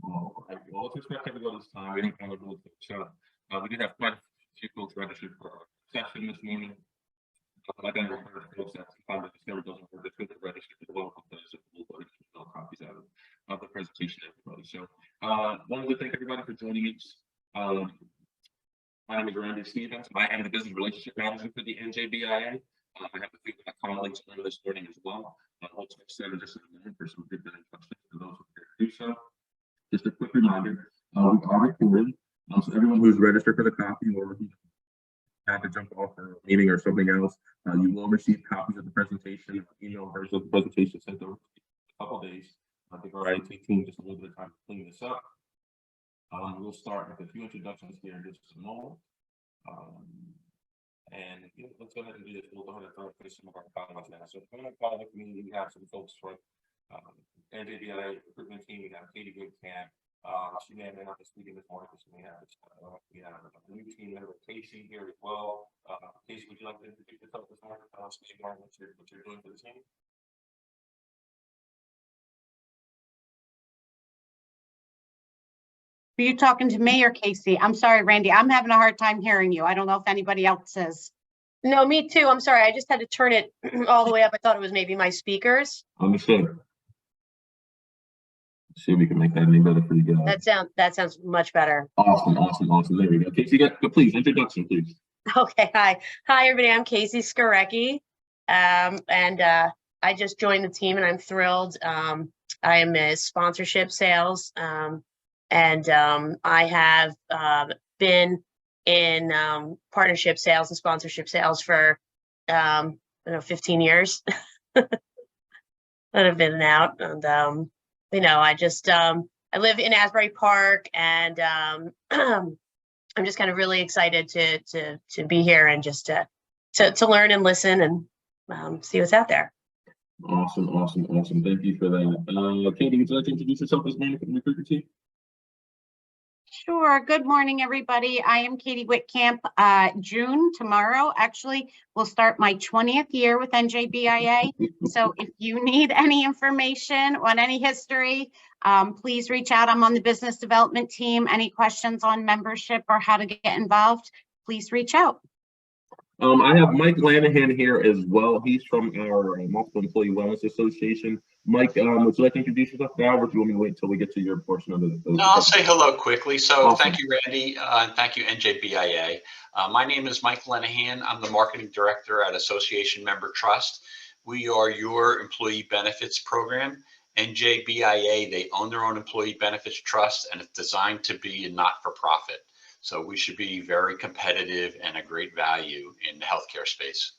All right. Well, let's expect everybody this time. We didn't want to do it. So, we did have quite a few folks registered for our session this morning. Like I referred to folks that sometimes this never doesn't work. It's good to register as well because we'll go to copies of the presentation to everybody. So, wanted to thank everybody for joining us. My name is Randy Stevens. I am the business relationship manager for the NJBIA. I have a few of my colleagues on this morning as well. I'll take Sarah just in a minute for some good questions for those who care to do so. Just a quick reminder, we are recording. So everyone who's registered for the copy or had to jump off for a meeting or something else, you will receive copies of the presentation, email versions of the presentation sent over a couple of days. I think our IT team just a little bit of time to clean this up. We'll start with a few introductions here in just a moment. And let's go ahead and do this. We'll go ahead and throw some of our comments now. So from the following community, we have some folks from NJBIA recruitment team. We have Katie Goodcamp. She may have been up this meeting this morning, so we have a new team member, Casey, here as well. Casey, would you like to introduce yourself this morning? What you're doing for the team? Are you talking to me or Casey? I'm sorry, Randy. I'm having a hard time hearing you. I don't know if anybody else is. No, me too. I'm sorry. I just had to turn it all the way up. I thought it was maybe my speakers. Understood. See if we can make that any better for you guys. That sounds much better. Awesome. There we go. Casey, please introduction, please. Okay. Hi, everybody. I'm Casey Skarecki. And I just joined the team and I'm thrilled. I am a sponsorship sales. And I have been in partnership sales and sponsorship sales for 15 years. that have been out, and I just I live in Asbury Park, and I'm just kind of really excited to be here and just to learn and listen and see what's out there. Awesome. Thank you for that. Katie, would you like to introduce yourself this morning for the recruiter team? Sure. Good morning, everybody. I am Katie Whitcamp. June, tomorrow, actually, will start my 20th year with NJBIA. So if you need any information on any history, please reach out. I'm on the business development team. Any questions on membership or how to get involved, please reach out. I have Mike Lanahan here as well. He's from our Multiple Employee Wellness Association. Mike, would you like to introduce yourself now, or do you want me to wait until we get to your portion of the? No, I'll say hello quickly. So awesome. Thank you, Randy, and thank you, NJBIA. My name is Mike Lanahan. I'm the marketing director at Association Member Trust. We are your employee benefits program. NJBIA, they own their own employee benefits trust, and it's designed to be a not-for-profit. So we should be very competitive and a great value in the healthcare space.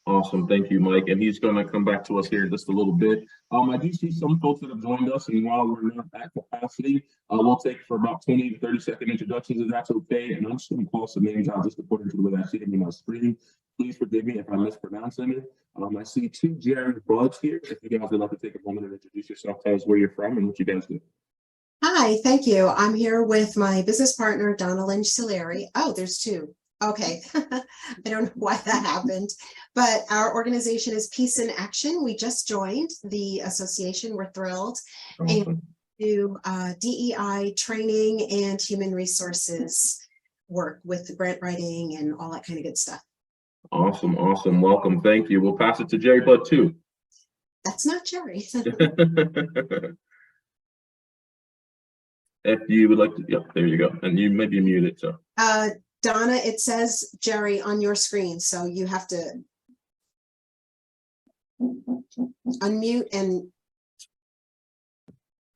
Awesome. Thank you, Mike. And he's going to come back to us here in just a little bit. I do see some folks that have joined us, and while we're not at capacity, we'll take for about 20 to 30-second introductions, if that's okay. And I'm just going to call some names out just according to the way I see them on my screen. Please forgive me if I mispronounce any. I see two Jerry Buds here. If you guys would like to take a moment and introduce yourself, tell us where you're from and what you guys do. Hi, thank you. I'm here with my business partner, Donna Lynch Soleri. Oh, there's two. Okay. I don't know why that happened, but our organization is Peace in Action. We just joined the association. We're thrilled. Awesome. And do DEI training and human resources work with grant writing and all that kind of good stuff. Awesome. Welcome. Thank you. We'll pass it to Jerry Bud too. That's not Jerry. If you would like to, yep, there you go. And you may be muted, so. Donna, it says Jerry on your screen, so you have to unmute and.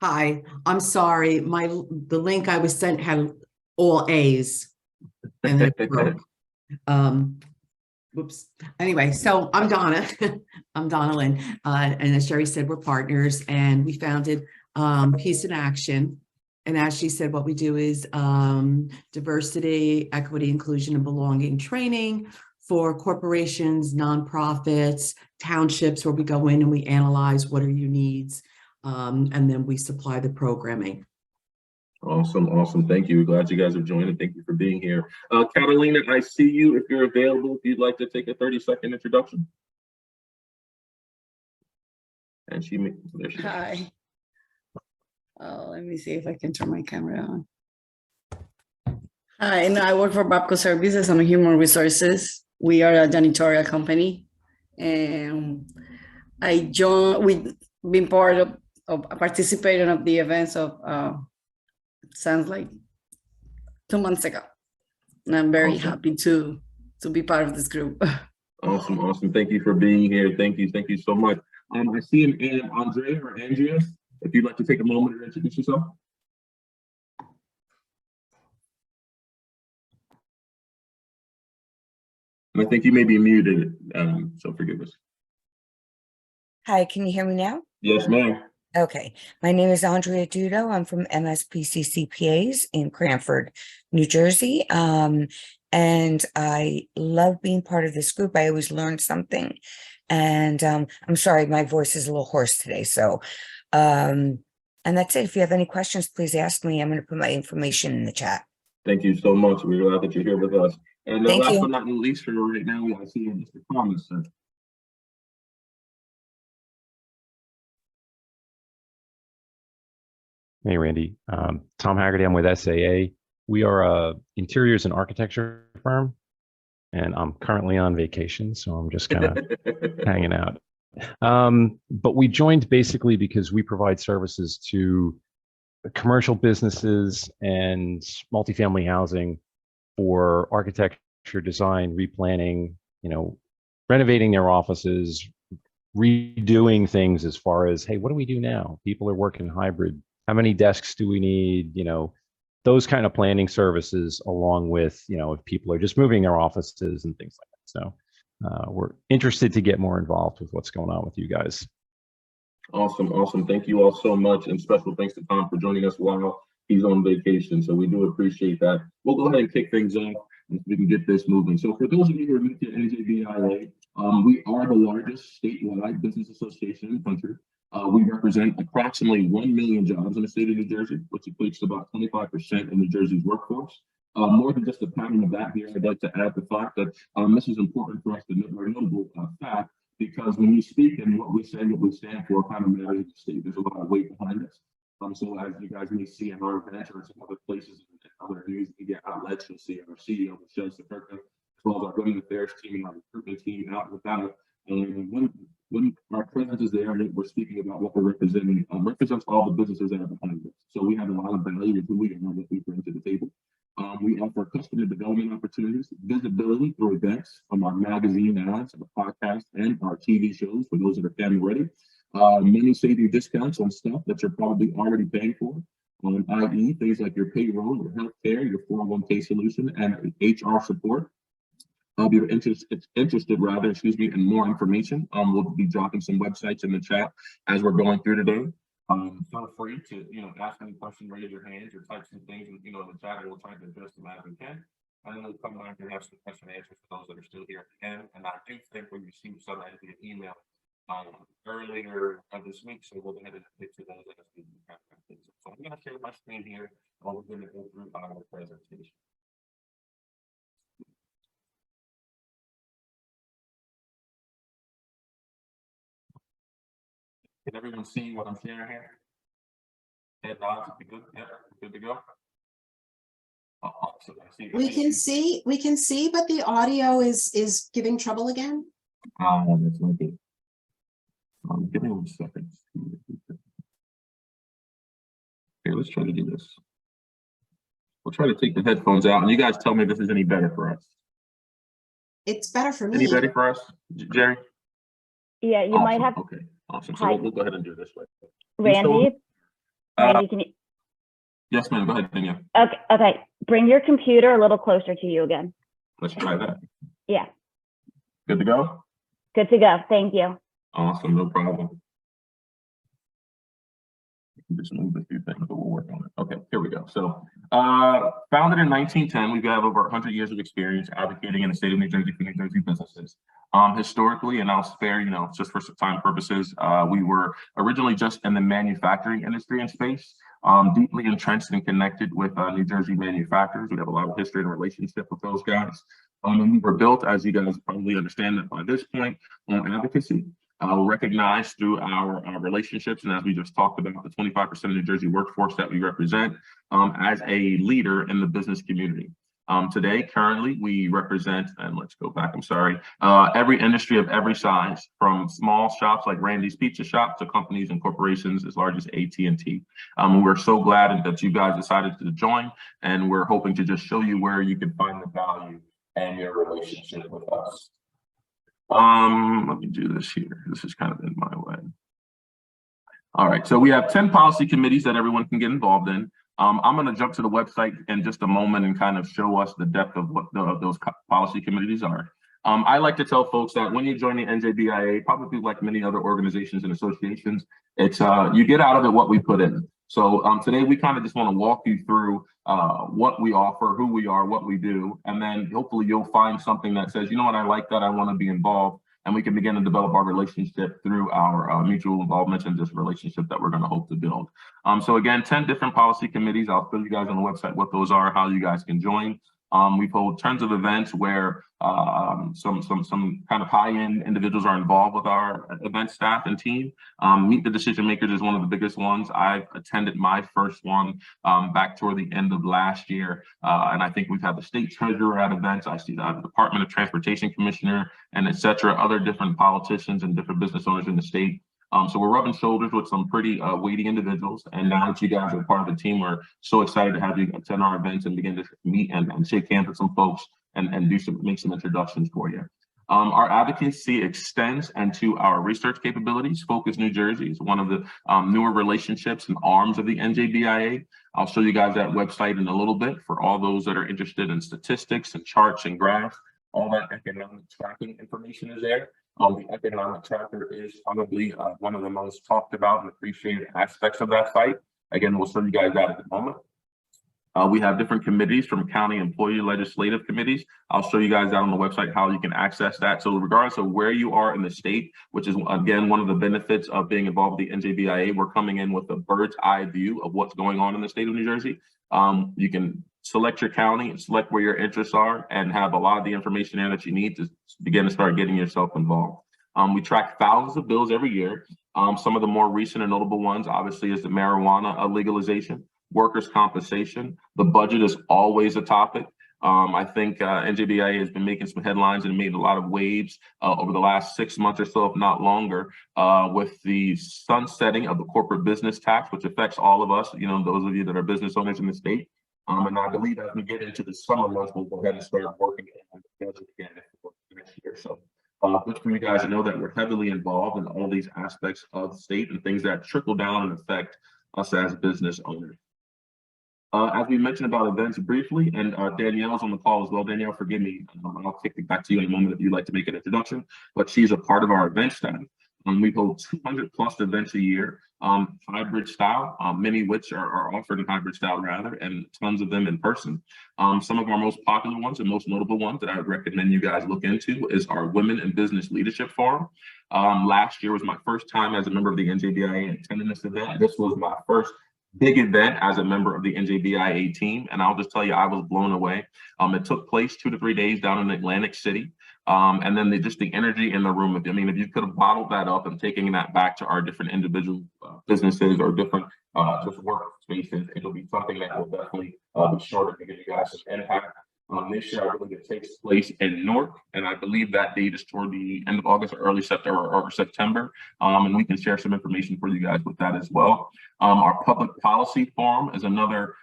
Hi, I'm sorry. The link I was sent had all A's and then it broke. Whoops. Anyway, so I'm Donna. I'm Donna Lynn. And as Jerry said, we're partners, and we founded Peace in Action. And as she said, what we do is diversity, equity, inclusion, and belonging training for corporations, nonprofits, townships, where we go in and we analyze what are your needs, and then we supply the programming. Awesome. Thank you. Glad you guys have joined, and thank you for being here. Catalina, I see you. If you're available, if you'd like to take a 30-second introduction. And there she is. Hi. Let me see if I can turn my camera on. Hi, and I work for Babco Services. I'm a human resources. We are a janitorial company, and we've been part of participating of the events of sounds like 2 months ago, and I'm very Awesome. happy to be part of this group. Awesome, awesome. Thank you for being here. Thank you so much. I see an Andrea or Andrea. If you'd like to take a moment to introduce yourself. And I think you may be muted, so forgive us. Hi, can you hear me now? Yes, ma'am. Okay, my name is Andrea Dudo. I'm from MSPC CPAs in Cranford, New Jersey. And I love being part of this group. I always learn something. And I'm sorry, my voice is a little hoarse today. So, and that's it. If you have any questions, please ask me. I'm going to put my information in the chat. Thank you so much. We're glad that you're here with us. And Thank last you. but not least, for right now, I see Mr. Thomas, sir. Hey, Randy. Tom Haggerty. I'm with SAA. We are a interiors and architecture firm, and I'm currently on vacation, so I'm just kind of hanging out. But we joined basically because we provide services to commercial businesses and multifamily housing for architecture, design, replanning, renovating their offices, redoing things as far as, hey, what do we do now? People are working hybrid. How many desks do we need? Those kind of planning services, along with, if people are just moving their offices and things like that. So we're interested to get more involved with what's going on with you guys. Awesome, awesome. Thank you all so much. And special thanks to Tom for joining us while he's on vacation. So we do appreciate that. We'll go ahead and kick things off and we can get this moving. So for those of you who are new to NJBIA, we are the largest statewide business association in the country. We represent approximately 1 million jobs in the state of New Jersey, which equates to about 25% of New Jersey's workforce. More than just the pattern of that here, I'd like to add the fact that this is important for us to know, a notable fact, because when we speak and what we say, what we stand for, kind of matters in the state. There's a lot of weight behind us. So as you guys may see in our events or some other places and other news media outlets, you'll see our CEO, Michelle Saperka, as well as our government affairs team and our recruitment team out with that. And when our presence is there and we're speaking about what we're representing, represents all the businesses that are behind us. So we have a lot of value with who we are and what we bring to the table. We offer customer development opportunities, visibility through events, from our magazine ads, our podcast, and our TV shows for those that are family ready. Many saving discounts on stuff that you're probably already paying for, i.e. things like your payroll, your healthcare, your 401k solution, and HR support. If you're interested in more information, we'll be dropping some websites in the chat as we're going through today. Feel free to, ask any questions, raise your hands, or type some things, in the chat, and we'll try to address them as we can. And then we'll come back and have some question and answers for those that are still here at the end. And I do think we received some via email earlier this week, so we'll go ahead and get to those. So I'm going to share my screen here, and we're going to go through our presentation. Can everyone see what I'm sharing here? Head nods, be good. Yeah, good to go. Awesome. We can see, but the audio is giving trouble again. That's my good. Give me 1 second. Here, let's try to do this. We'll try to take the headphones out, and you guys tell me if this is any better for us. It's better for me. Any better for us, Jerry? Yeah, you Awesome. might have. Okay, awesome. So Hi. we'll go ahead and do it this way. Randy, can you? Yes, ma'am. Go ahead, Danielle. Okay. Bring your computer a little closer to you again. Let's try that. Yeah. Good to go? Good to go. Thank you. Awesome, no problem. Just move a few things, but we'll work on it. Okay, here we go. So, founded in 1910, we've got over 100 years of experience advocating in the state of New Jersey for New Jersey businesses. Historically, and I'll spare, just for some time purposes, we were originally just in the manufacturing industry and space, deeply entrenched and connected with New Jersey manufacturers. We have a lot of history and relationship with those guys. And we were built, as you guys probably understand by this point, on advocacy. recognized through our relationships, and as we just talked about, the 25% of New Jersey workforce that we represent as a leader in the business community. Today, currently, we represent, and let's go back, I'm sorry, every industry of every size, from small shops like Randy's Pizza Shop to companies and corporations as large as AT&T. We're so glad that you guys decided to join, and we're hoping to just show you where you can find the value and your relationship with us. Let me do this here. This is kind of in my way. All right, so we have 10 policy committees that everyone can get involved in. I'm going to jump to the website in just a moment and kind of show us the depth of what those policy committees are. I like to tell folks that when you join the NJBIA, probably like many other organizations and associations, it's you get out of it what we put in. So today we kind of just want to walk you through what we offer, who we are, what we do, and then hopefully you'll find something that says, you know what, I like that, I want to be involved, and we can begin to develop our relationship through our mutual involvement and this relationship that we're going to hope to build. So again, 10 different policy committees. I'll show you guys on the website what those are, how you guys can join. We've held tons of events where some kind of high-end individuals are involved with our event staff and team. Meet the Decision Makers is one of the biggest ones. I've attended my first one back toward the end of last year, and I think we've had the state treasurer at events. I see the Department of Transportation Commissioner and et cetera, other different politicians and different business owners in the state. So we're rubbing shoulders with some pretty weighty individuals. And now that you guys are part of the team, we're so excited to have you attend our events and begin to meet and shake hands with some folks and make some introductions for you. Our advocacy extends into our research capabilities. Focus New Jersey is one of the newer relationships and arms of the NJBIA. I'll show you guys that website in a little bit for all those that are interested in statistics and charts and graphs. All that economic tracking information is there. The economic tracker is probably one of the most talked about and appreciated aspects of that site. Again, we'll show you guys that at the moment. We have different committees from county employee legislative committees. I'll show you guys out on the website how you can access that. So regardless of where you are in the state, which is again, one of the benefits of being involved with the NJBIA, we're coming in with a bird's eye view of what's going on in the state of New Jersey. You can select your county and select where your interests are and have a lot of the information there that you need to begin to start getting yourself involved. We track thousands of bills every year. Some of the more recent and notable ones, obviously, is the marijuana legalization, workers' compensation. The budget is always a topic. I think NJBIA has been making some headlines and made a lot of waves over the last 6 months or so, if not longer, with the sunsetting of the corporate business tax, which affects all of us, you know, those of you that are business owners in the state. And I believe as we get into the summer months, we'll go ahead and start working on the budget again next year. So just for you guys to know that we're heavily involved in all these aspects of the state and things that trickle down and affect us as business owners. As we mentioned about events briefly, and Danielle's on the call as well. Danielle, forgive me, I'll kick it back to you in a moment if you'd like to make an introduction, but she's a part of our event staff. We hold 200 plus events a year, hybrid style, many of which are offered in hybrid style rather, and tons of them in person. Some of our most popular ones and most notable ones that I would recommend you guys look into is our Women in Business Leadership Forum. Last year was my first time as a member of the NJBIA attending this event. This was my first big event as a member of the NJBIA team, and I'll just tell you, I was blown away. It took place 2 to 3 days down in Atlantic City. And then just the energy in the room. I mean, if you could have bottled that up and taking that back to our different individual businesses or different just work spaces, it'll be something that will definitely be sure to give you guys some impact. This year, I believe it takes place in Newark, and I believe that date is toward the end of August or early September or September. And we can share some information for you guys with that as well. Our Public Policy Forum is another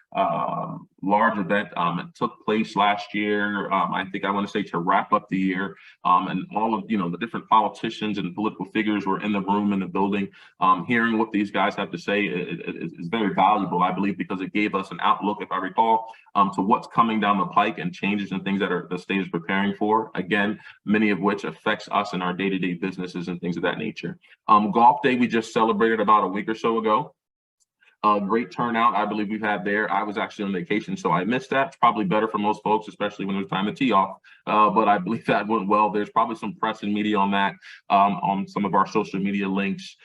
large event. It took place last year. I think I want to say to wrap up the year, and all of the different politicians and political figures were in the room in the building. Hearing what these guys have to say is very valuable, I believe, because it gave us an outlook, if I recall, to what's coming down the pike and changes and things that the state is preparing for. Again, many of which affects us in our day-to-day businesses and things of that nature. Golf Day we just celebrated about a week or so ago. Great turnout, I believe we've had there. I was actually on vacation, so I missed that. It's probably better for most folks, especially when it was time to tee off. But I believe that went well. There's probably some press and media on that, on some of our social media links.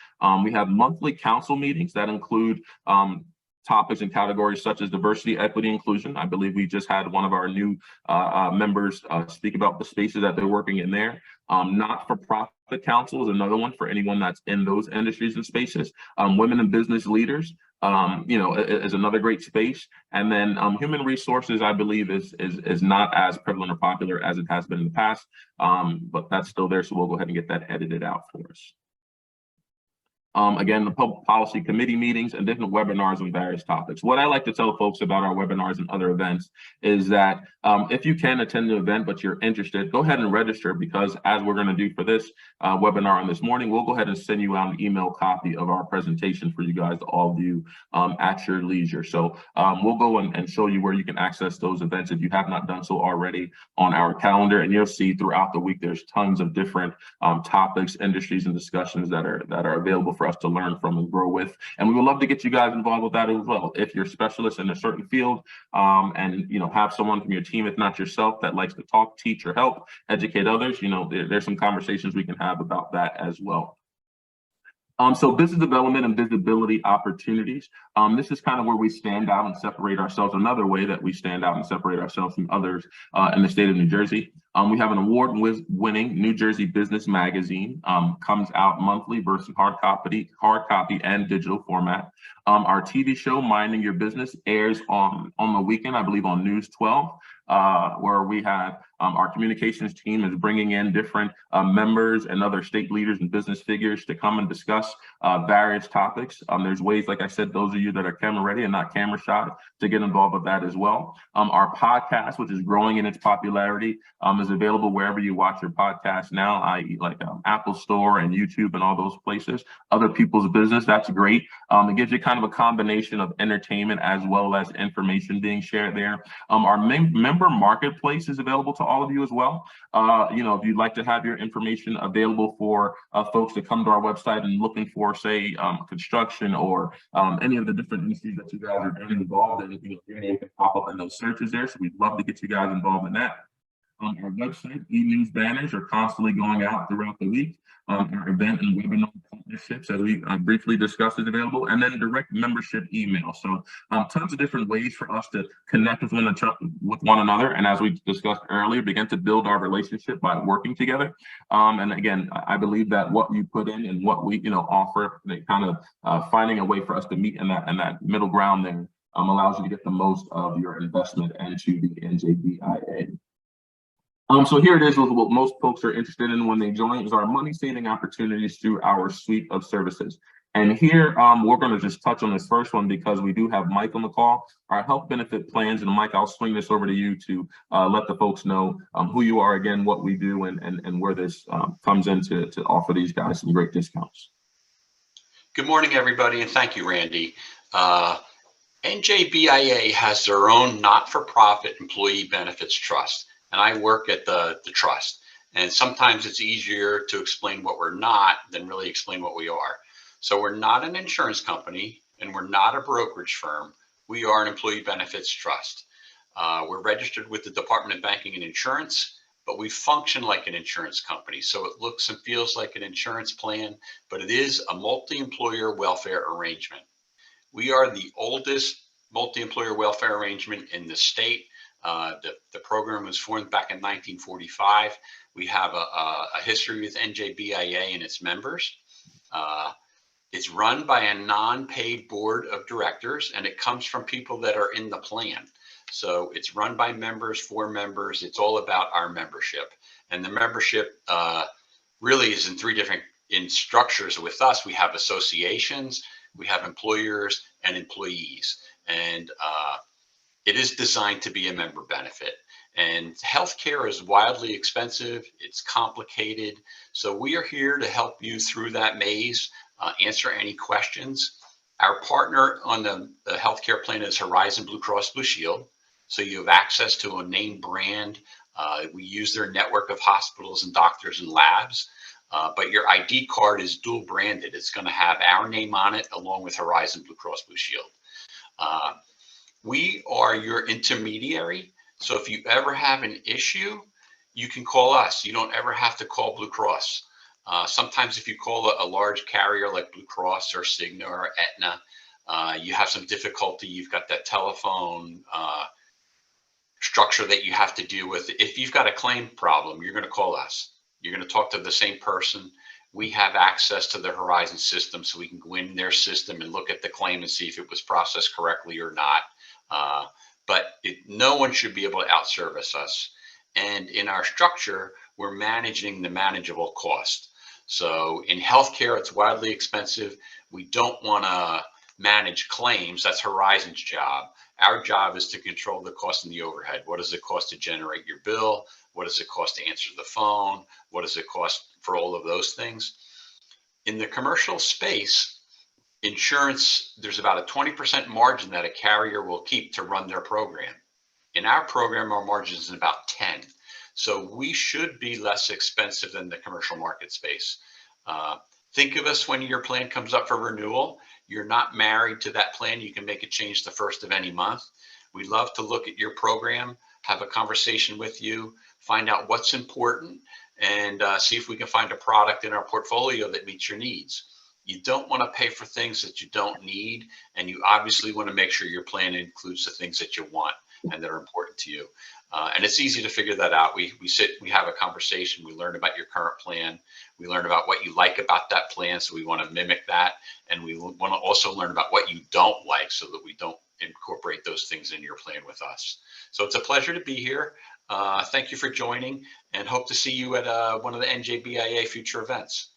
We have monthly council meetings that include topics and categories such as diversity, equity, inclusion. I believe we just had one of our new members speak about the spaces that they're working in there. Not-for-profit council is another one for anyone that's in those industries and spaces. Women and business leaders, is another great space. And then human resources, I believe, is not as prevalent or popular as it has been in the past, but that's still there. So we'll go ahead and get that edited out for us. Again, the public policy committee meetings and different webinars on various topics. What I like to tell folks about our webinars and other events is that if you can attend the event, but you're interested, go ahead and register, because as we're going to do for this webinar on this morning, we'll go ahead and send you out an email copy of our presentation for you guys to all view at your leisure. So we'll go and show you where you can access those events if you have not done so already on our calendar, and you'll see throughout the week there's tons of different topics, industries, and discussions that are available for us to learn from and grow with. And we would love to get you guys involved with that as well. If you're specialists in a certain field and have someone from your team, if not yourself, that likes to talk, teach, or help educate others, there's some conversations we can have about that as well. So business development and visibility opportunities. This is kind of where we stand out and separate ourselves. Another way that we stand out and separate ourselves from others in the state of New Jersey. We have an award-winning New Jersey Business Magazine, comes out monthly versus hard copy and digital format. Our TV show, Minding Your Business, airs on the weekend, I believe on News 12, where we have our communications team is bringing in different members and other state leaders and business figures to come and discuss various topics. There's ways, like I said, those of you that are camera ready and not camera shy, to get involved with that as well. Our podcast, which is growing in its popularity, is available wherever you watch your podcast now, i.e. like Apple Store and YouTube and all those places. Other people's business, that's great. It gives you kind of a combination of entertainment as well as information being shared there. Our member marketplace is available to all of you as well. If you'd like to have your information available for folks to come to our website and looking for, say, construction or any of the different industries that you guys are involved in, your name can pop up in those searches there. So we'd love to get you guys involved in that. Our website, e-news banners are constantly going out throughout the week. Our event and webinar partnerships that we briefly discussed is available, and then direct membership email. So tons of different ways for us to connect with one another. And as we discussed earlier, begin to build our relationship by working together. And again, I believe that what you put in and what we offer, they kind of finding a way for us to meet in that middle ground there allows you to get the most of your investment into the NJBIA. So here it is, what most folks are interested in when they join is our money saving opportunities through our suite of services. And here we're going to just touch on this first one because we do have Mike on the call, our health benefit plans. And Mike, I'll swing this over to you to let the folks know who you are again, what we do, and where this comes in to offer these guys some great discounts. Good morning, everybody, and thank you, Randy. NJBIA has their own not-for-profit employee benefits trust, and I work at the trust. And sometimes it's easier to explain what we're not than really explain what we are. So we're not an insurance company, and we're not a brokerage firm. We are an employee benefits trust. We're registered with the Department of Banking and Insurance, but we function like an insurance company. So it looks and feels like an insurance plan, but it is a multi-employer welfare arrangement. We are the oldest multi-employer welfare arrangement in the state. The program was formed back in 1945. We have a history with NJBIA and its members. It's run by a non-paid board of directors, and it comes from people that are in the plan. So it's run by members for members. It's all about our membership. And the membership really is in three different structures. With us, we have associations, we have employers, and employees. And it is designed to be a member benefit. And healthcare is wildly expensive. It's complicated. So we are here to help you through that maze, answer any questions. Our partner on the healthcare plan is Horizon Blue Cross Blue Shield. So you have access to a name brand. We use their network of hospitals and doctors and labs. But your ID card is dual branded. It's going to have our name on it along with Horizon Blue Cross Blue Shield. We are your intermediary. So if you ever have an issue, you can call us. You don't ever have to call Blue Cross. Sometimes if you call a large carrier like Blue Cross or Cigna or Aetna, you have some difficulty, you've got that telephone structure that you have to deal with. If you've got a claim problem, you're going to call us. You're going to talk to the same person. We have access to the Horizon system, so we can go in their system and look at the claim and see if it was processed correctly or not. But no one should be able to outservice us. And in our structure, we're managing the manageable cost. So in healthcare, it's wildly expensive. We don't want to manage claims. That's Horizon's job. Our job is to control the cost and the overhead. What does it cost to generate your bill? What does it cost to answer the phone? What does it cost for all of those things? In the commercial space, insurance, there's about a 20% margin that a carrier will keep to run their program. In our program, our margin is about 10. So we should be less expensive than the commercial market space. Think of us when your plan comes up for renewal. You're not married to that plan. You can make a change the first of any month. We love to look at your program, have a conversation with you, find out what's important, and see if we can find a product in our portfolio that meets your needs. You don't want to pay for things that you don't need, and you obviously want to make sure your plan includes the things that you want and that are important to you. And it's easy to figure that out. We sit, we have a conversation, we learn about your current plan, we learn about what you like about that plan, so we want to mimic that, and we want to also learn about what you don't like so that we don't incorporate those things in your plan with us. So it's a pleasure to be here. Thank you for joining, and hope to see you at one of the NJBIA future events.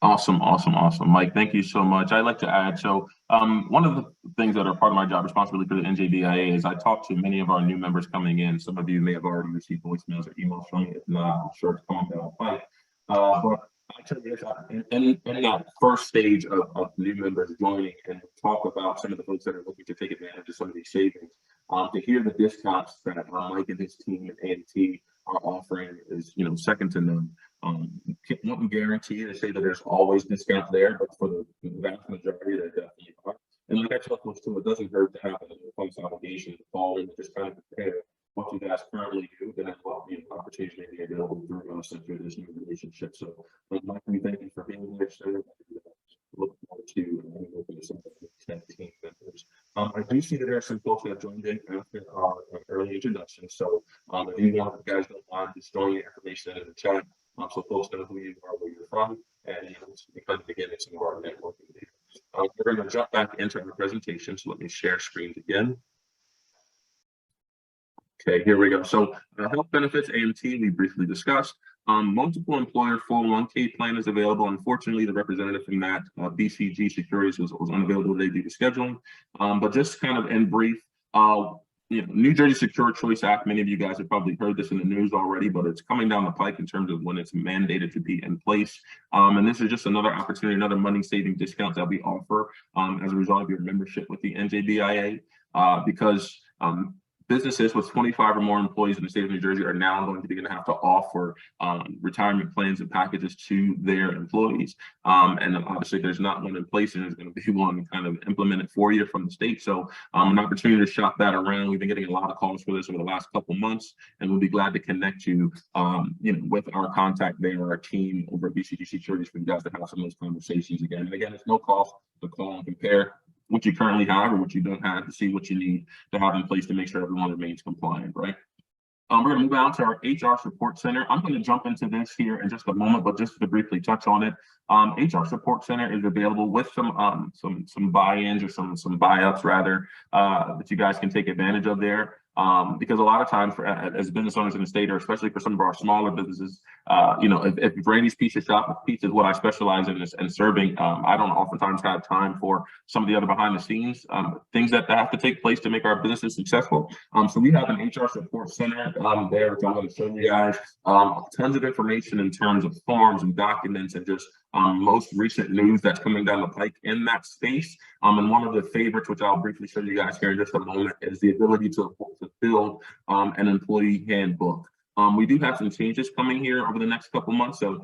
Awesome, awesome, awesome. Mike, thank you so much. I'd like to add, so one of the things that are part of my job responsibility for the NJBIA is I talk to many of our new members coming in. Some of you may have already received voicemails or emails from me. If not, I'm sure it's coming down the pipe. But I tell you this, in that first stage of new members joining and talk about some of the folks that are looking to take advantage of some of these savings, to hear the discounts that Mike and his team at A&T are offering is, second to none. Wouldn't guarantee to say that there's always discounts there, but for the vast majority, there definitely are. And like I tell folks too, it doesn't hurt to have a folks obligation to call and just kind of compare what you guys currently do, then opportunity may be available through us and through this new relationship. So, Mike, we thank you for being here, sir. Look forward to working with some of the team members. I do see that there are some folks that have joined in after our early introduction. So, if you guys don't mind, just throwing your information in the chat. So folks know who you are, where you're from, and we kind of begin some of our networking there. We're going to jump back into our presentation. So let me share screens again. Okay, here we go. So health benefits, AMT, we briefly discussed. Multiple employer 401k plan is available. Unfortunately, the representative from that BCG Securities was unavailable today due to scheduling. But just kind of in brief, New Jersey Secure Choice Act, many of you guys have probably heard this in the news already, but it's coming down the pike in terms of when it's mandated to be in place. And this is just another opportunity, another money saving discount that we offer as a result of your membership with the NJBIA, because businesses with 25 or more employees in the state of New Jersey are now going to have to offer retirement plans and packages to their employees. And obviously there's not one in place, and there's going to be one kind of implemented for you from the state. So an opportunity to shop that around. We've been getting a lot of calls for this over the last couple of months, and we'll be glad to connect you, with our contact there, our team over at BCG Securities, for you guys to have some of those conversations again. And again, it's no cost to call and compare what you currently have or what you don't have to see what you need to have in place to make sure everyone remains compliant, right? We're going to move on to our HR support center. I'm going to jump into this here in just a moment, but just to briefly touch on it, HR support center is available with some buy-ins or some buy-ups rather that you guys can take advantage of there. Because a lot of times as business owners in the state, or especially for some of our smaller businesses, if Randy's Pizza Shop, pizza is what I specialize in and serving, I don't oftentimes have time for some of the other behind the scenes things that have to take place to make our businesses successful. So we have an HR support center there, which I'm going to show you guys tons of information in terms of forms and documents and just most recent news that's coming down the pike in that space. And one of the favorites, which I'll briefly show you guys here in just a moment, is the ability to build an employee handbook. We do have some changes coming here over the next couple months, so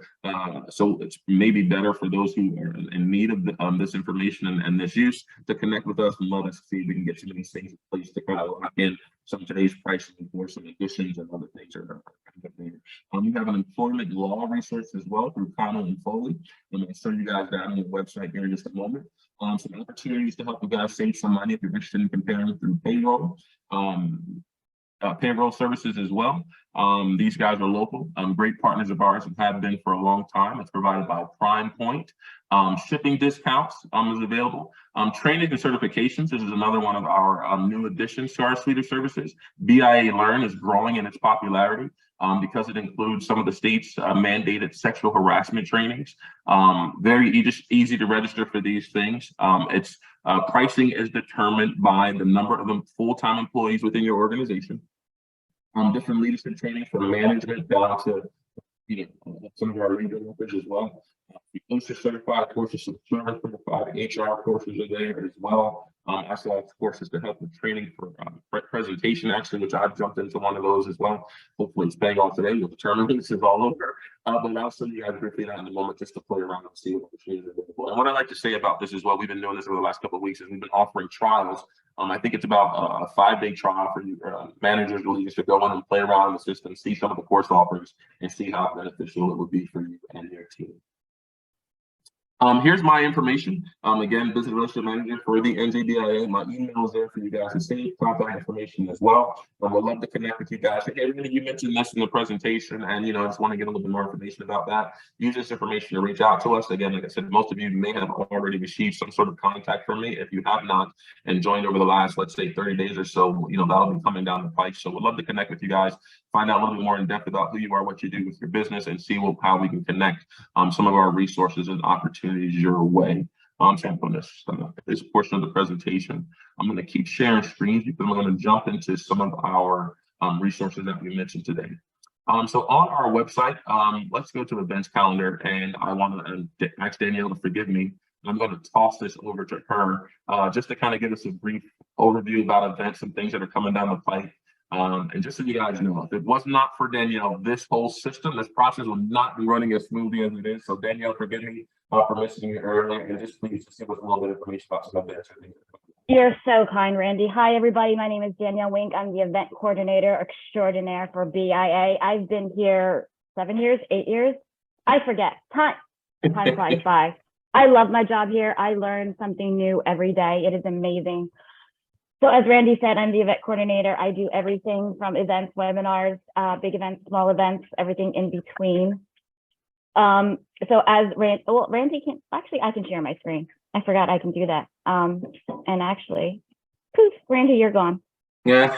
it's maybe better for those who are in need of this information and this use to connect with us and let us see if we can get some of these things in place to kind of lock in some of today's pricing for some additions and other things are kind of there. We have an employment law resource as well through Connell and Foley. I'm going to show you guys that on the website here in just a moment. Some opportunities to help you guys save some money if you're interested in comparing through payroll. Payroll services as well. These guys are local, great partners of ours and have been for a long time. It's provided by Prime Point. Shipping discounts is available. Training and certifications. This is another one of our new additions to our suite of services. BIA Learn is growing in its popularity because it includes some of the state's mandated sexual harassment trainings. Very easy to register for these things. It's pricing is determined by the number of full-time employees within your organization. Different leadership trainings from management down to some of our leader workers as well. OSHA certified courses, certified HR courses are there as well. SLS courses to help with training for presentation action, which I've jumped into one of those as well. Hopefully it's paying off today. We'll determine this is all over. But I'll send you guys briefly that in a moment just to play around and see what opportunities are available. And what I like to say about this as well, we've been doing this over the last couple of weeks, is we've been offering trials. I think it's about a 5-day trial for you managers or leaders to go in and play around in the system, see some of the course offerings, and see how beneficial it would be for you and your team. Here's my information. Again, business relationship manager for the NJBIA. My email is there for you guys to see, contact information as well. We'd love to connect with you guys. Hey, really, you mentioned this in the presentation, and I just want to get a little bit more information about that. Use this information to reach out to us. Again, like I said, most of you may have already received some sort of contact from me. If you have not and joined over the last, let's say, 30 days or so, that'll be coming down the pike. So we'd love to connect with you guys, find out a little bit more in depth about who you are, what you do with your business, and see how we can connect some of our resources and opportunities your way. So I'm putting this portion of the presentation. I'm going to keep sharing screens because I'm going to jump into some of our resources that we mentioned today. So on our website, let's go to events calendar, and I want to ask Danielle to forgive me. I'm going to toss this over to her just to kind of give us a brief overview about events and things that are coming down the pipe. And just so you guys know, if it was not for Danielle, this whole system, this process would not be running as smoothly as it is. So Danielle, forgive me for missing you earlier, and just please just give us a little bit of information about some events. You're so kind, Randy. Hi, everybody. My name is Danielle Wink. I'm the event coordinator extraordinaire for BIA. I've been here 7 years, 8 years. I forget. Time flies by. I love my job here. I learn something new every day. It is amazing. So as Randy said, I'm the event coordinator. I do everything from events, webinars, big events, small events, everything in between. So as Randy can, actually, I can share my screen. I forgot I can do that. And actually, poof, Randy, you're gone. Yeah.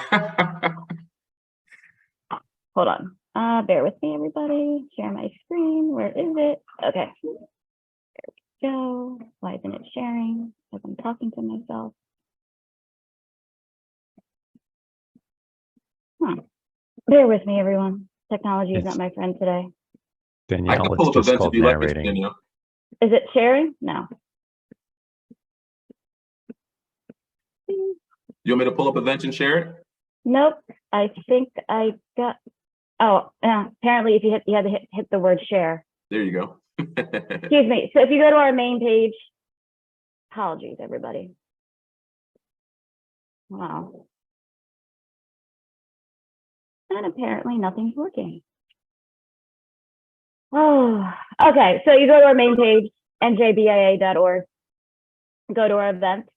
Hold on. Bear with me, everybody. Share my screen. Where is it? Okay. There we go. Why isn't it sharing? Because I'm talking to myself. Bear with me, everyone. Technology is not my friend today. Danielle, it's just called narrating. Is it sharing? No. You want me to pull up events and share it? Nope. I think I got. Oh, apparently, if you had to hit the word share. There you go. Excuse me. So if you go to our main page, apologies, everybody. Wow. And apparently nothing's working. Oh, okay. So you go to our main page, njbia.org. Go to our events.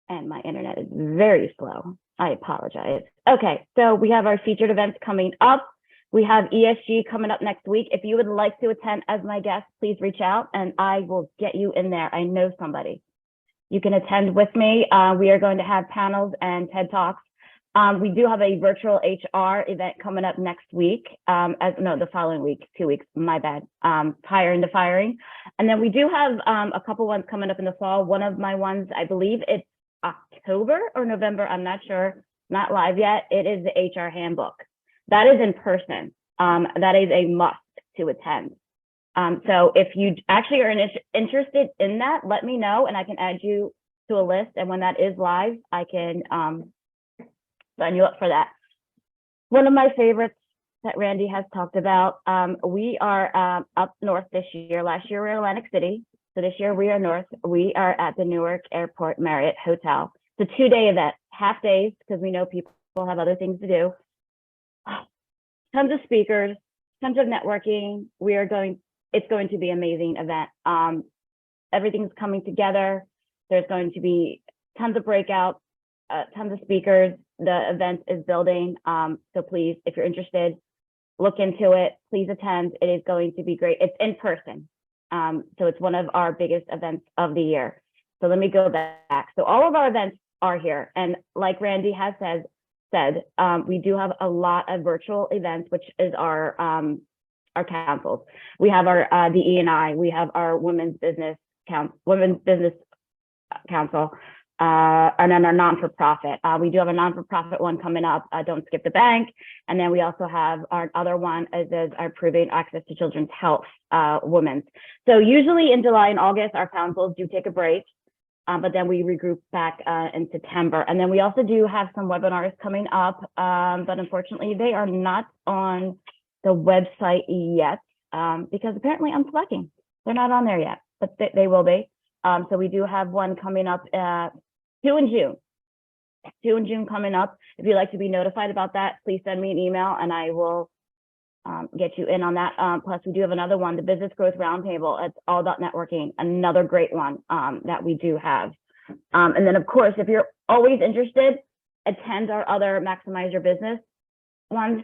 And my internet is very slow. I apologize. Okay, so we have our featured events coming up. We have ESG coming up next week. If you would like to attend as my guest, please reach out and I will get you in there. I know somebody. You can attend with me. We are going to have panels and TED Talks. We do have a virtual HR event coming up next week. The following week, 2 weeks, my bad. Hiring to firing. And then we do have a couple ones coming up in the fall. One of my ones, I believe it's October or November, I'm not sure, not live yet. It is the HR handbook. That is in person. That is a must to attend. So if you actually are interested in that, let me know and I can add you to a list. And when that is live, I can sign you up for that. One of my favorites that Randy has talked about, we are up north this year. Last year we were in Atlantic City. So this year we are north. We are at the Newark Airport Marriott Hotel. It's a 2-day event, half days, because we know people have other things to do. Tons of speakers, tons of networking. It's going to be an amazing event. Everything's coming together. There's going to be tons of breakouts, tons of speakers. The event is building. So please, if you're interested, look into it. Please attend. It is going to be great. It's in person. So it's one of our biggest events of the year. So let me go back. So all of our events are here. And like Randy has said, we do have a lot of virtual events, which is our councils. We have our the E&I, we have our Women's Business Council, and then our non-for-profit. We do have a non-for-profit one coming up, Don't Skip the Bank. And then we also have our other one is our Improving Access to Children's Health, Women's. So usually in July and August, our councils do take a break. But then we regroup back in September. And then we also do have some webinars coming up, but unfortunately they are not on the website yet because apparently I'm slacking. They're not on there yet, but they will be. So we do have one coming up, 2 in June. 2 in June coming up. If you'd like to be notified about that, please send me an email and I will get you in on that. Plus, we do have another one, the Business Growth Roundtable. It's all about networking, another great one that we do have. And then, of course, if you're always interested, attend our other Maximize Your Business ones.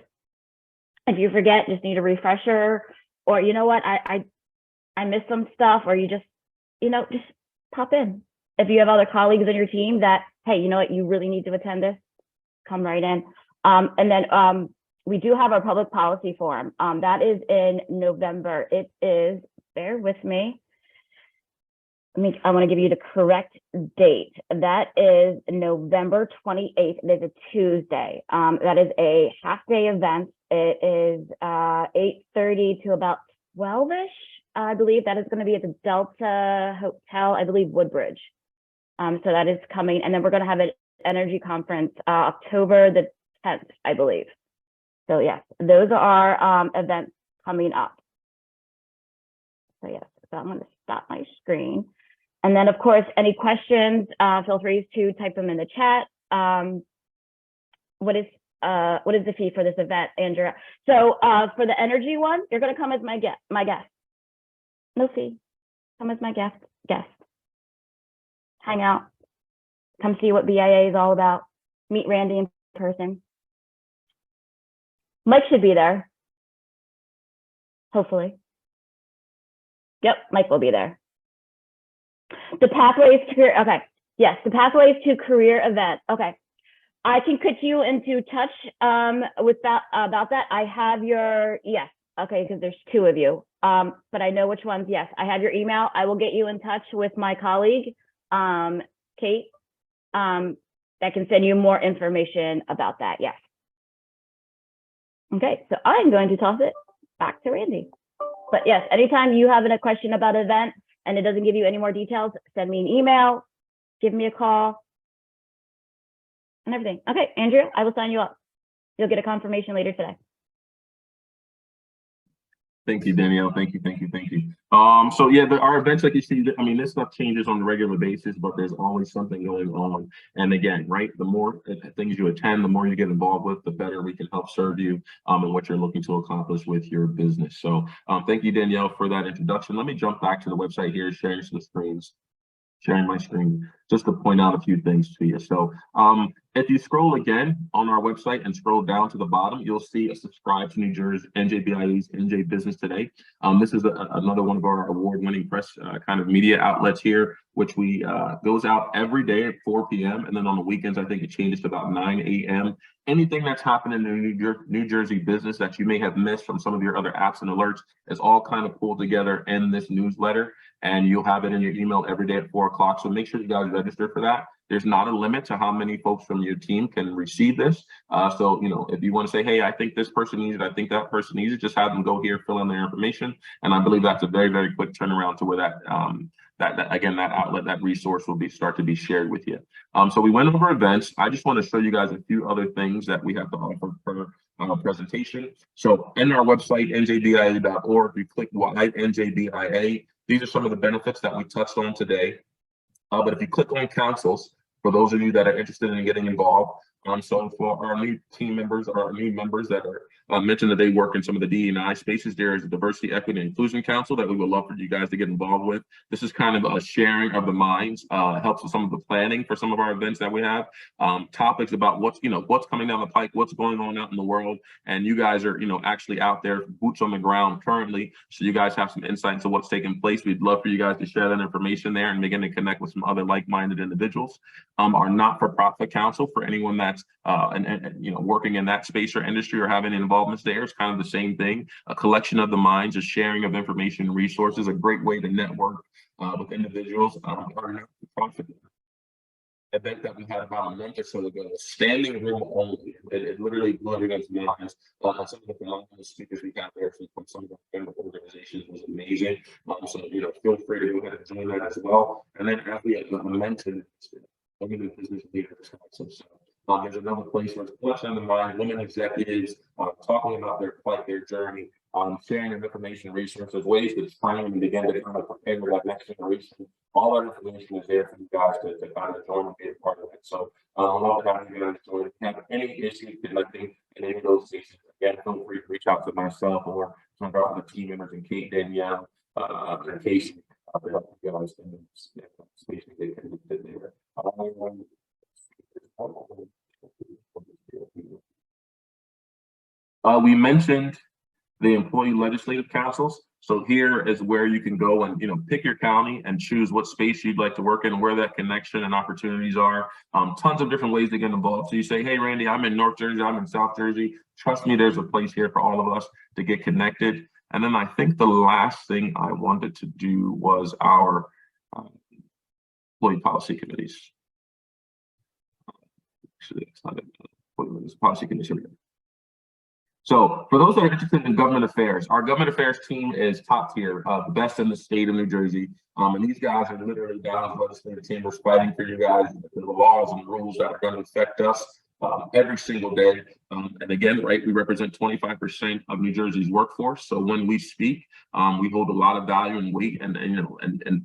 If you forget, just need a refresher, or you know what, I missed some stuff, or you just pop in. If you have other colleagues on your team that, hey, you know what, you really need to attend this, come right in. And then we do have our public policy forum. That is in November. It is, bear with me. I want to give you the correct date. That is November 28th. It is a Tuesday. That is a half-day event. It is 8:30 to about 12-ish. I believe that is going to be at the Delta Hotel, I believe Woodbridge. So that is coming. And then we're going to have an energy conference October the 10th, I believe. So yes, those are our events coming up. So yes, so I'm going to stop my screen. And then of course, any questions, feel free to type them in the chat. What is the fee for this event, Andrea? So for the energy one, you're going to come as my guest. No fee. Come as my guest. Hang out. Come see what BIA is all about. Meet Randy in person. Mike should be there. Hopefully. Yep, Mike will be there. The Pathways to Career, okay. Yes, the Pathways to Career event. Okay. I can put you into touch with that about that. I have your, yes, okay, because there's 2 of you. But I know which ones, yes. I have your email. I will get you in touch with my colleague, Kate, that can send you more information about that, yes. Okay, so I'm going to toss it back to Randy. But yes, anytime you have a question about an event and it doesn't give you any more details, send me an email, give me a call, and everything. Okay, Andrea, I will sign you up. You'll get a confirmation later today. Thank you, Danielle. Thank you. So yeah, our events, like you see, I mean, this stuff changes on a regular basis, but there's always something going on. And again, right, the more things you attend, the more you get involved with, the better we can help serve you and what you're looking to accomplish with your business. So thank you, Danielle, for that introduction. Let me jump back to the website here, sharing my screen, just to point out a few things to you. So if you scroll again on our website and scroll down to the bottom, you'll see a subscribe to New Jersey NJBIA's NJ Business Today. This is another one of our award-winning press kind of media outlets here, which we goes out every day at 4 p.m. And then on the weekends, I think it changes to about 9 a.m. Anything that's happening in New Jersey business that you may have missed from some of your other apps and alerts is all kind of pulled together in this newsletter. And you'll have it in your email every day at 4 o'clock. So make sure you guys register for that. There's not a limit to how many folks from your team can receive this. So, if you want to say, hey, I think this person needs it, I think that person needs it, just have them go here, fill in their information. And I believe that's a very, very quick turnaround to where that again, that outlet, that resource will start to be shared with you. So we went over events. I just want to show you guys a few other things that we have to offer for presentation. So in our website, njbia.org, we click Why NJBIA. These are some of the benefits that we touched on today. But if you click on councils, for those of you that are interested in getting involved, so for our new team members or our new members that are mentioned that they work in some of the DE&I spaces, there is a Diversity, Equity, and Inclusion Council that we would love for you guys to get involved with. This is kind of a sharing of the minds, helps with some of the planning for some of our events that we have, topics about what's coming down the pike, what's going on out in the world, and you guys are actually out there, boots on the ground currently, so you guys have some insight into what's taking place. We'd love for you guys to share that information there and begin to connect with some other like-minded individuals. Our not-for-profit council, for anyone that's working in that space or industry or having involvements there, is kind of the same thing. A collection of the minds, a sharing of information and resources, a great way to network with individuals. Our not-for-profit event that we had about a month or so ago, standing room only. It literally blew everyone's minds. Some of the phenomenal speakers we got there from some of our member organizations was amazing. So feel free to go ahead and join that as well. And then as we mentioned, women in business leaders. So there's another place where it's collection of the mind, women executives talking about their plight, their journey, sharing of information and resources, ways to train and begin to kind of prepare that next generation. All that information is there for you guys to kind of join and be a part of it. So I'd love to have you guys join. If you have any issues connecting in any of those stations, again, feel free to reach out to myself or some of our other team members, and Kate, Danielle, and Casey, to help you guys in this space they can fit there. We mentioned the employee legislative councils. So here is where you can go and pick your county and choose what space you'd like to work in, where that connection and opportunities are. Tons of different ways to get involved. So you say, hey, Randy, I'm in North Jersey, I'm in South Jersey. Trust me, there's a place here for all of us to get connected. And then I think the last thing I wanted to do was our employee policy committees. Actually, it's not a policy committee. So for those that are interested in government affairs, our government affairs team is top tier, the best in the state of New Jersey. And these guys are literally down the legislative chambers fighting for you guys, the laws and rules that are going to affect us every single day. And again, right, we represent 25% of New Jersey's workforce. So when we speak, we hold a lot of value and weight. And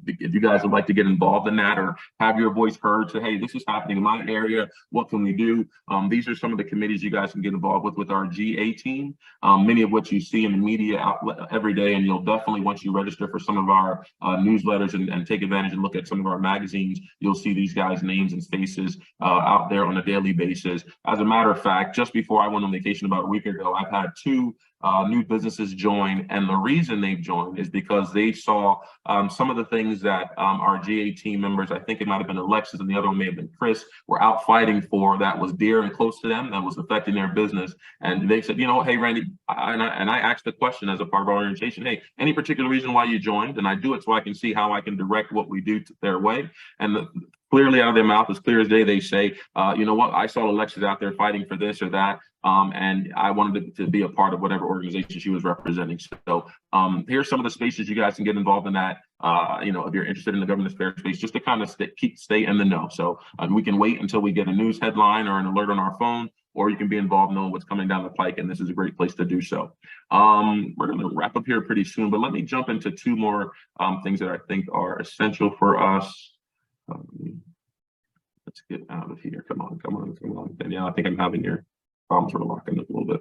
if you guys would like to get involved in that or have your voice heard, say, hey, this is happening in my area, what can we do? These are some of the committees you guys can get involved with our GA team, many of which you see in the media outlet every day. And you'll definitely, once you register for some of our newsletters and take advantage and look at some of our magazines, you'll see these guys' names and faces out there on a daily basis. As a matter of fact, just before I went on vacation about a week ago, I've had two new businesses join, and the reason they've joined is because they saw some of the things that our GA team members, I think it might have been Alexis and the other one may have been Chris, were out fighting for, that was dear and close to them, that was affecting their business. And they said, hey, Randy, and I asked the question as a part of our orientation, hey, any particular reason why you joined? And I do it so I can see how I can direct what we do to their way. And clearly out of their mouth, as clear as day, they say, you know what, I saw Alexis out there fighting for this or that. And I wanted to be a part of whatever organization she was representing. So here's some of the spaces you guys can get involved in that, if you're interested in the government affairs space, just to kind of stay in the know. So we can wait until we get a news headline or an alert on our phone, or you can be involved knowing what's coming down the pike, and this is a great place to do so. We're going to wrap up here pretty soon, but let me jump into two more things that I think are essential for us. Let's get out of here. Come on. Danielle, I think I'm having your problems are locking up a little bit.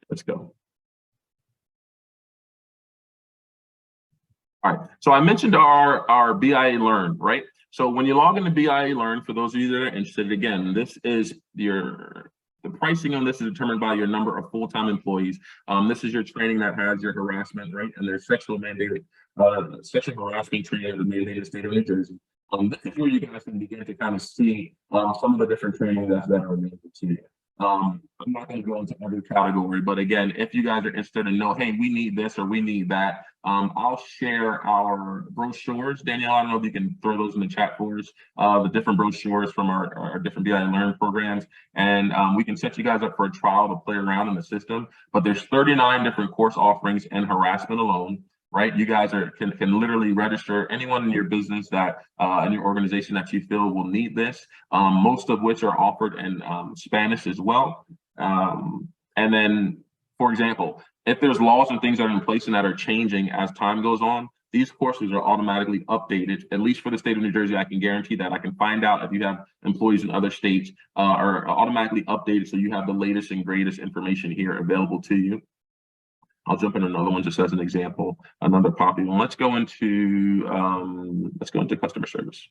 Let's go. All right. So I mentioned our BIA Learn, right? So when you log into BIA Learn, for those of you that are interested, again, this is the pricing on this is determined by your number of full-time employees. This is your training that has your harassment, right? And there's sexual harassment training in the mandated state of New Jersey. This is where you guys can begin to kind of see some of the different training that are available to you. I'm not going to go into every category, but again, if you guys are interested and know, hey, we need this or we need that, I'll share our brochures. Danielle, I don't know if you can throw those in the chat for us, the different brochures from our different BIA Learn programs, and we can set you guys up for a trial to play around in the system. But there's 39 different course offerings in harassment alone. right? You guys can literally register anyone in your business that in your organization that you feel will need this. Most of which are offered in Spanish as well. And then, for example, if there's laws and things that are in place and that are changing as time goes on, these courses are automatically updated. At least for the state of New Jersey, I can guarantee that. I can find out if you have employees in other states are automatically updated, so you have the latest and greatest information here available to you. I'll jump in another one just as an example, another popular one. Let's go into customer service.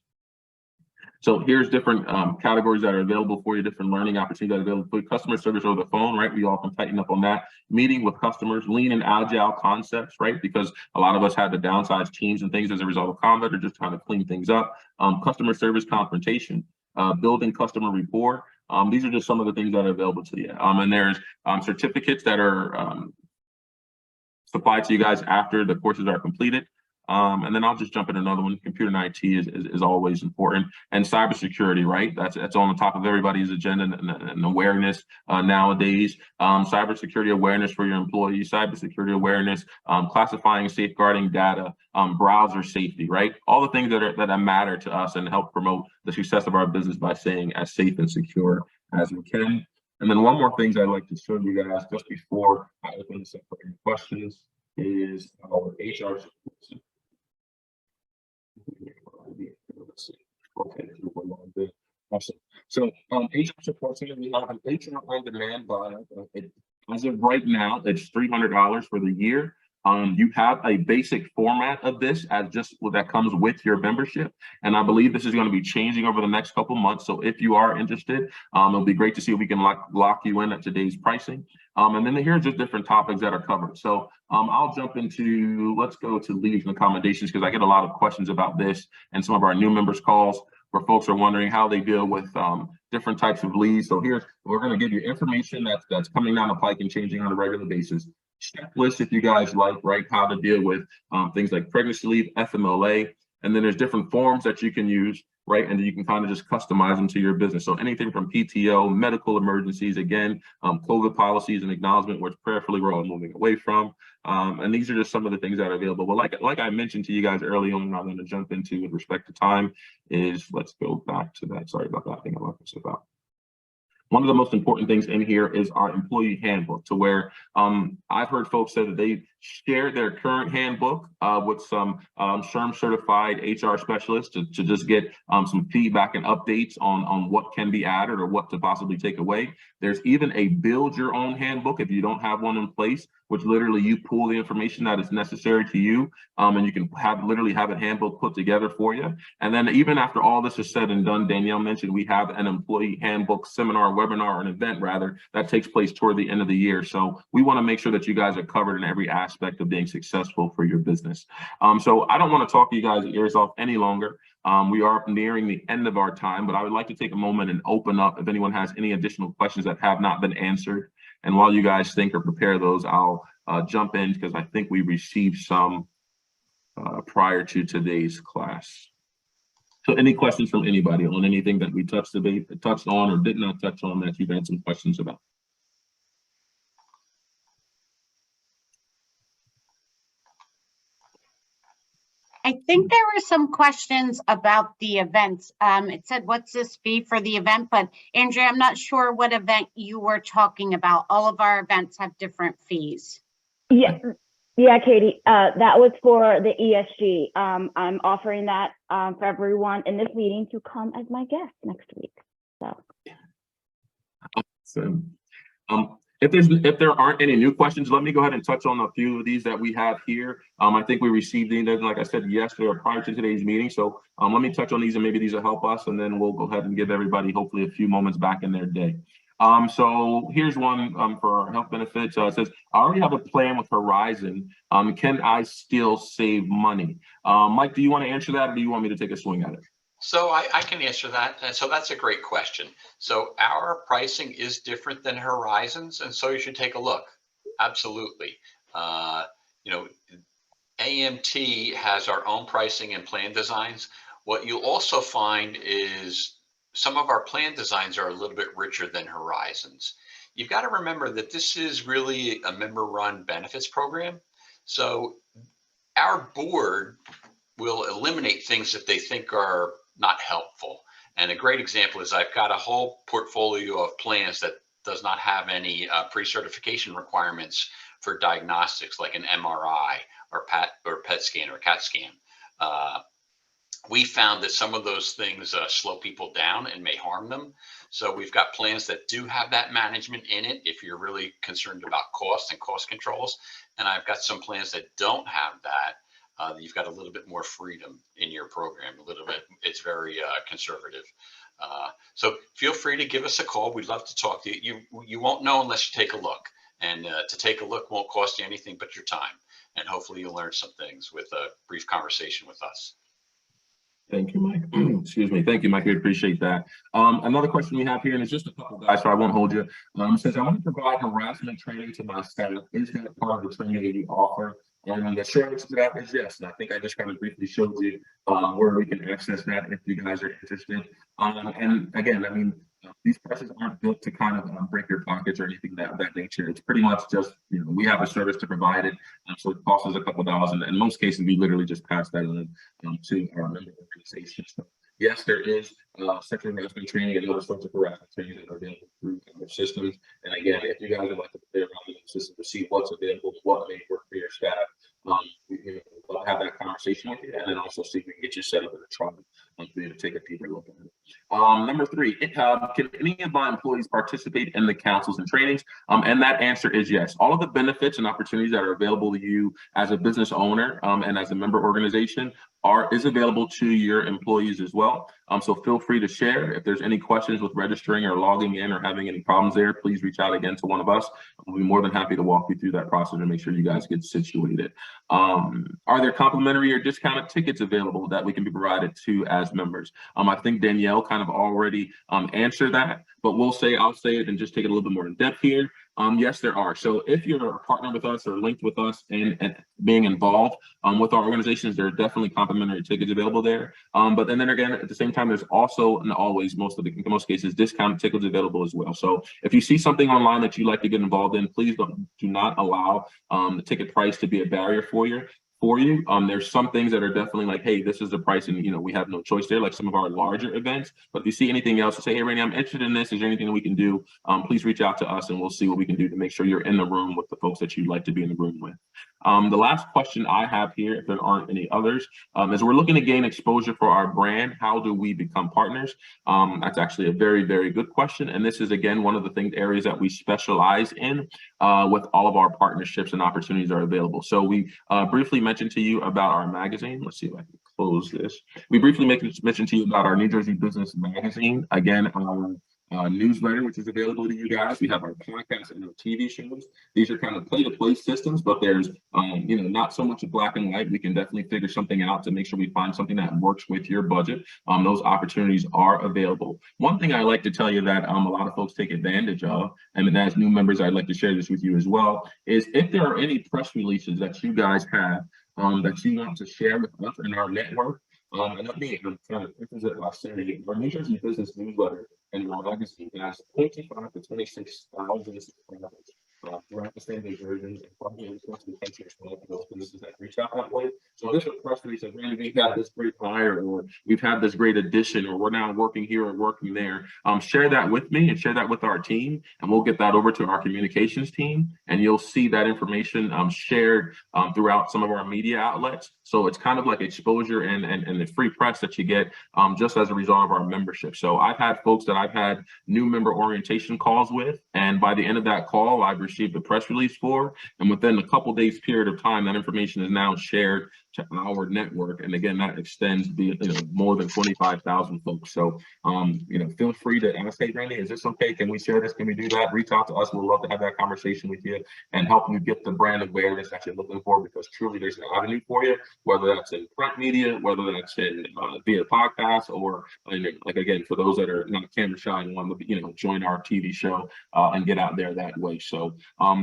So here's different categories that are available for you, different learning opportunities that are available for you. Customer service over the phone, right? We all can tighten up on that. Meeting with customers, lean and agile concepts, right? Because a lot of us had to downsize teams and things as a result of COVID or just trying to clean things up. Customer service confrontation, building customer rapport. These are just some of the things that are available to you. And there's certificates that are supplied to you guys after the courses are completed. And then I'll just jump in another one. Computer and IT is always important, and cybersecurity, right? That's on the top of everybody's agenda and awareness nowadays. Cybersecurity awareness for your employees, cybersecurity awareness, classifying, safeguarding data, browser safety, right? All the things that matter to us and help promote the success of our business by staying as safe and secure as we can. And then one more thing I'd like to show you guys just before I open this up for any questions is our HR support center. Okay, awesome. So HR support center, we have an HR on demand by as of right now, it's $300 for the year. You have a basic format of this as just that comes with your membership. And I believe this is going to be changing over the next couple months. So if you are interested, it'll be great to see if we can lock you in at today's pricing. And then here's just different topics that are covered. So I'll jump into, let's go to leaves and accommodations, because I get a lot of questions about this and some of our new members calls where folks are wondering how they deal with different types of leaves. So we're going to give you information that's coming down the pike and changing on a regular basis. Checklist, if you guys like, right, how to deal with things like pregnancy leave, FMLA, and then there's different forms that you can use, right, and you can kind of just customize them to your business. So anything from PTO, medical emergencies, again, COVID policies and acknowledgement, which prayerfully we're all moving away from, and these are just some of the things that are available. But like I mentioned to you guys early on, I'm going to jump into with respect to time is, let's go back to that. Sorry about that. I think I left this about. One of the most important things in here is our employee handbook, to where I've heard folks say that they share their current handbook with some SHRM certified HR specialists to just get some feedback and updates on what can be added or what to possibly take away. There's even a build your own handbook if you don't have one in place, which literally you pull the information that is necessary to you, and you can literally have a handbook put together for you. And then even after all this is said and done, Danielle mentioned we have an employee handbook seminar, webinar, or an event rather, that takes place toward the end of the year. So we want to make sure that you guys are covered in every aspect of being successful for your business. So I don't want to talk you guys' ears off any longer. We are nearing the end of our time, but I would like to take a moment and open up if anyone has any additional questions that have not been answered. And while you guys think or prepare those, I'll jump in because I think we received some prior to today's class. So any questions from anybody on anything that we touched on or did not touch on that you've had some questions about? I think there were some questions about the events. It said, what's this fee for the event? But Andrea, I'm not sure what event you were talking about. All of our events have different fees. Yeah, Katie, that was for the ESG. I'm offering that for everyone in this meeting to come as my guest next week. So. If there aren't any new questions, let me go ahead and touch on a few of these that we have here. I think we received these, like I said, yesterday or prior to today's meeting. So let me touch on these and maybe these will help us, and then we'll go ahead and give everybody hopefully a few moments back in their day. So here's one for our health benefits. It says, I already have a plan with Horizon. Can I still save money? Mike, do you want to answer that, or do you want me to take a swing at it? So I can answer that. And so that's a great question. So our pricing is different than Horizon's, and so you should take a look. Absolutely. You know, AMT has our own pricing and plan designs. What you'll also find is some of our plan designs are a little bit richer than Horizon's. You've got to remember that this is really a member-run benefits program. So our board will eliminate things that they think are not helpful. And a great example is I've got a whole portfolio of plans that does not have any pre-certification requirements for diagnostics like an MRI or PET scan or CAT scan. We found that some of those things slow people down and may harm them. So we've got plans that do have that management in it if you're really concerned about cost and cost controls. And I've got some plans that don't have that. You've got a little bit more freedom in your program, a little bit. It's very conservative. So feel free to give us a call. We'd love to talk to you. You won't know unless you take a look. And to take a look won't cost you anything but your time. And hopefully you'll learn some things with a brief conversation with us. Thank you, Mike. Excuse me. Thank you, Mike. We appreciate that. Another question we have here, and it's just a couple guys, so I won't hold you. Says, I want to provide harassment training to my staff. Is that part of the training that you offer? And the short answer to that is yes. And I think I just kind of briefly showed you where we can access that if you guys are interested. And again, I mean, these prices aren't built to kind of break your pockets or anything of that nature. It's pretty much just, you know, we have a service to provide it. So it costs us a couple dollars. And in most cases, we literally just pass that on to our member organizations. So yes, there is sexual harassment training and other sorts of harassment training that are available through our systems. And again, if you guys would like to play around with the system to see what's available, what may work for your staff, we'll have that conversation with you, and then also see if we can get you set up in a trial for you to take a deeper look at it. Number three, can any of my employees participate in the councils and trainings? And that answer is yes. All of the benefits and opportunities that are available to you as a business owner and as a member organization is available to your employees as well. So feel free to share. If there's any questions with registering or logging in or having any problems there, please reach out again to one of us. We'll be more than happy to walk you through that process and make sure you guys get situated. Are there complimentary or discounted tickets available that we can be provided to as members? I think Danielle kind of already answered that, but I'll say it and just take it a little bit more in depth here. Yes, there are. So if you're a partner with us or linked with us and being involved with our organizations, there are definitely complimentary tickets available there. But then again, at the same time, there's also, and always, in most cases, discounted tickets available as well. So if you see something online that you'd like to get involved in, please do not allow the ticket price to be a barrier for you. There's some things that are definitely like, hey, this is the price, and we have no choice there, like some of our larger events. But if you see anything else, say, hey, Randy, I'm interested in this. Is there anything that we can do? Please reach out to us and we'll see what we can do to make sure you're in the room with the folks that you'd like to be in the room with. The last question I have here, if there aren't any others, is we're looking to gain exposure for our brand. How do we become partners? That's actually a very, very good question. And this is, again, one of the areas that we specialize in with all of our partnerships and opportunities are available. So we briefly mentioned to you about our magazine. Let's see if I can close this. We briefly mentioned to you about our New Jersey Business Magazine. Again, our newsletter, which is available to you guys. We have our podcast and our TV shows. These are kind of play-to-play systems, but there's not so much a black and white. We can definitely figure something out to make sure we find something that works with your budget. Those opportunities are available. One thing I like to tell you that a lot of folks take advantage of, and as new members, I'd like to share this with you as well, is if there are any press releases that you guys have that you want to share with us in our network, and not me, I'm trying to represent by saying our New Jersey Business newsletter and our magazine has 25,000 to 26,000 subscribers throughout the state of New Jersey and probably across the country as well for those businesses that reach out that way. So this is a press release that we've had this great hire, or we've had this great addition, or we're now working here or working there. Share that with me and share that with our team, and we'll get that over to our communications team, and you'll see that information shared throughout some of our media outlets. So it's kind of like exposure and the free press that you get just as a result of our membership. So I've had folks that I've had new member orientation calls with, and by the end of that call, I've received a press release for, and within a couple days period of time, that information is now shared to our network. And again, that extends more than 25,000 folks. So feel free to ask, hey, Randy, is this okay? Can we share this? Can we do that? Reach out to us. We'd love to have that conversation with you and help you get the brand awareness that you're looking for, because truly there's an avenue for you, whether that's in print media, whether that's in via podcast, or like, again, for those that are not camera shy and want to join our TV show and get out there that way. So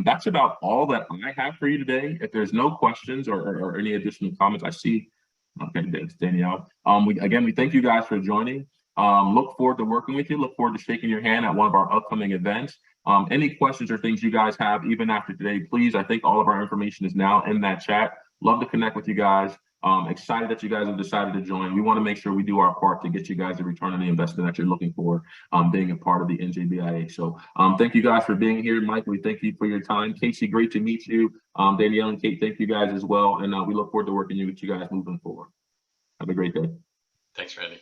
that's about all that I have for you today. If there's no questions or any additional comments, I see. Okay, thanks, Danielle. We thank you guys for joining. Look forward to working with you. Look forward to shaking your hand at one of our upcoming events. Any questions or things you guys have, even after today, please, I think all of our information is now in that chat. love to connect with you guys. Excited that you guys have decided to join. We want to make sure we do our part to get you guys the return on the investment that you're looking for, being a part of the NJBIA. So thank you guys for being here. Mike, we thank you for your time. Casey, great to meet you. Danielle and Kate, thank you guys as well. And we look forward to working with you guys moving forward. Have a great day. Thanks, Randy.